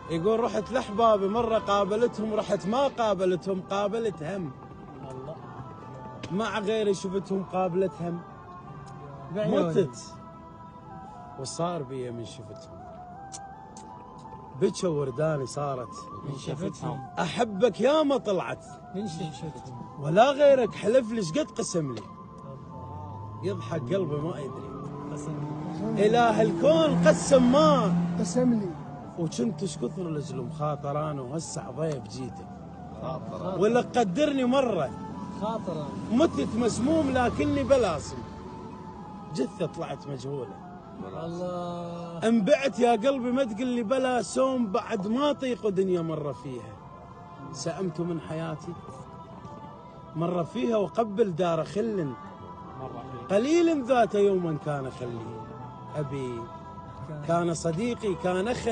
يقول رحت لأحبابي مرة قابلتهم، رحت ما قابلتهم قابلت هم. الله. مع غيري شفتهم قابلت هم. متت وصار بي من شفتهم. بكى ورداني صارت من شفتهم. أحبك يا ما طلعت من شفتهم. ولا غيرك حلف لي شقد قسم لي. يضحك قلبي ما يدري. إله الكون قسم ما قسم لي. وكنت ايش كثر الزلم خاطران وهسه ضيف جيته. ولا قدرني مرة خاطرا. متت مسموم لكني بلاسم. جثة طلعت مجهولة. الله. انبعت يا قلبي ما تقل لي بلا سوم بعد ما طيق دنيا مرة فيها. سأمت من حياتي مرة فيها وقبل دار خل قليل ذات يوما كان خلي. أبي كان صديقي كان خل